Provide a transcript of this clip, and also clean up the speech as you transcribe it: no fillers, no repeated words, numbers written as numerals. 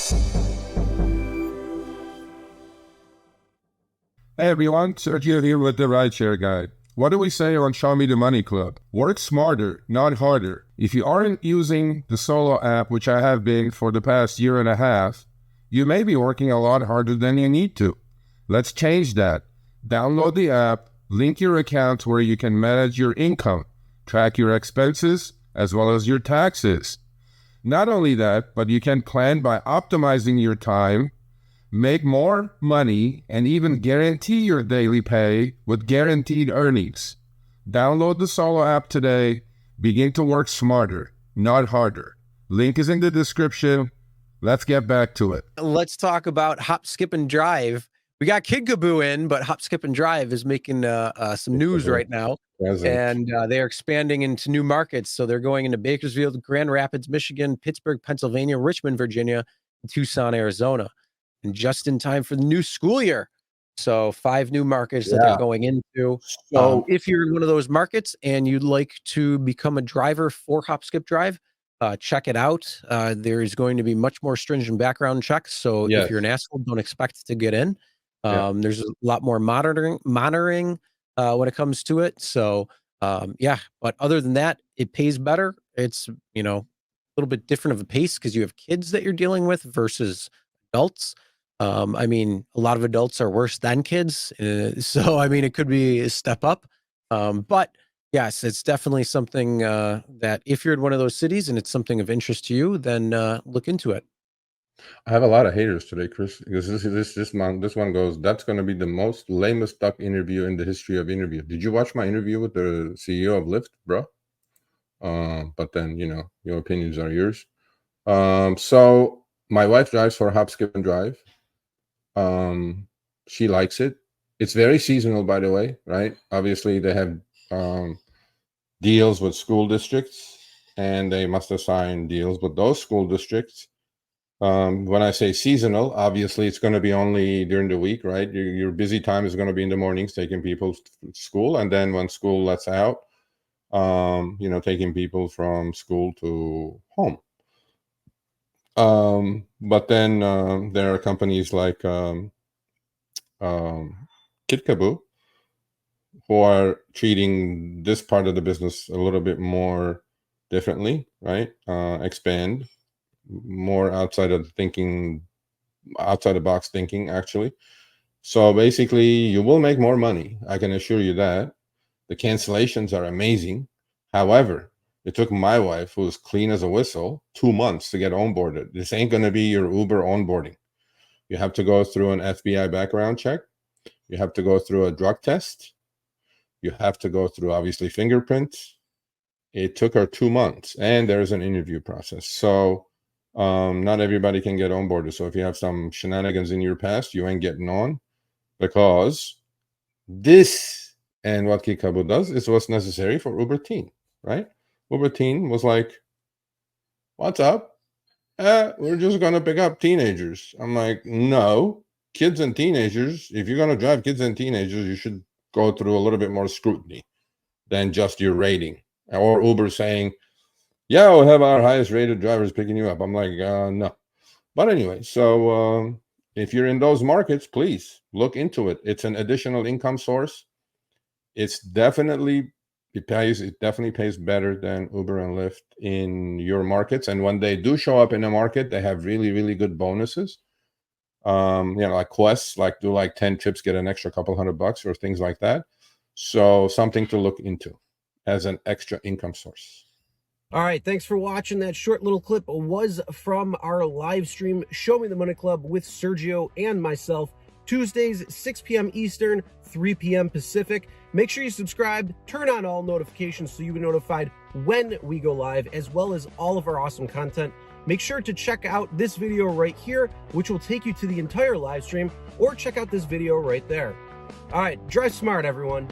Hey everyone, Sergio here with the Rideshare Guy. What do we say on Show Me the Money Club? Work smarter, not harder. If you aren't using the Solo app, which I have been for the past year and a half, you may be working a lot harder than you need to. Let's change that. Download the app, link your account where you can manage your income, track your expenses, as well as your taxes. Not only that, but you can plan by optimizing your time, make more money, and even guarantee your daily pay with guaranteed earnings. Download the Solo app today. Begin to work smarter, not harder. Link is in the description. Let's get back to it. Let's talk about Hop, Skip, and Drive. We got Kid Kaboo in, but Hop, Skip, and Drive is making some news right now. And they're expanding into new markets. So they're going into Bakersfield, Grand Rapids, Michigan, Pittsburgh, Pennsylvania, Richmond, Virginia, and Tucson, Arizona. And just in time for the new school year. So 5 new markets that they're going into. So if you're in one of those markets and you'd like to become a driver for Hop, Skip, Drive, check it out. There is going to be much more stringent background checks. So if you're an asshole, don't expect to get in. There's a lot more monitoring when it comes to it. So but other than that, it pays better. It's, a little bit different of a pace because you have kids that you're dealing with versus adults. I mean, a lot of adults are worse than kids. So, I mean, it could be a step up. But yes, it's definitely something that if you're in one of those cities and it's something of interest to you, then look into it. I have a lot of haters today, Chris, because this one goes, that's going to be the most lamest duck interview in the history of interview. Did you watch my interview with the CEO of Lyft, bro? But then, your opinions are yours. So my wife drives for Hop, Skip, and Drive. She likes it. It's very seasonal, by the way, right? Obviously, they have deals with school districts, and they must assign deals with those school districts. When I say seasonal, obviously it's going to be only during the week, right? Your busy time is going to be in the mornings, taking people to school, and then when school lets out, taking people from school to home. But then there are companies like Kid Kaboo who are treating this part of the business a little bit more differently, right? Expand more outside of the box thinking, actually. So basically, you will make more money. I can assure you that. The cancellations are amazing. However, it took my wife, who's clean as a whistle, 2 months to get onboarded. This ain't going to be your Uber onboarding. You have to go through an FBI background check. You have to go through a drug test. You have to go through, obviously, fingerprints. It took her 2 months, and there's an interview process. So not everybody can get onboarded. So if you have some shenanigans in your past, you ain't getting on, because this and what Kid Kaboo does is what's necessary for Uber Teen, right? Uber Teen was like, what's up? We're just going to pick up teenagers. I'm like, no, kids and teenagers, if you're going to drive kids and teenagers, you should go through a little bit more scrutiny than just your rating. Or Uber saying, yeah, we'll have our highest rated drivers picking you up. I'm like, no. But anyway, so if you're in those markets, please look into it. It's an additional income source. It definitely pays better than Uber and Lyft in your markets. And when they do show up in a market, they have really, really good bonuses. Like quests, like do like 10 trips, get an extra couple $100 or things like that. So something to look into as an extra income source. All right, thanks for watching. That short little clip was from our live stream, Show Me the Money Club with Sergio and myself, Tuesdays, 6 p.m. Eastern, 3 p.m. Pacific. Make sure you subscribe, turn on all notifications so you'll be notified when we go live, as well as all of our awesome content. Make sure to check out this video right here, which will take you to the entire live stream, or check out this video right there. All right, drive smart, everyone.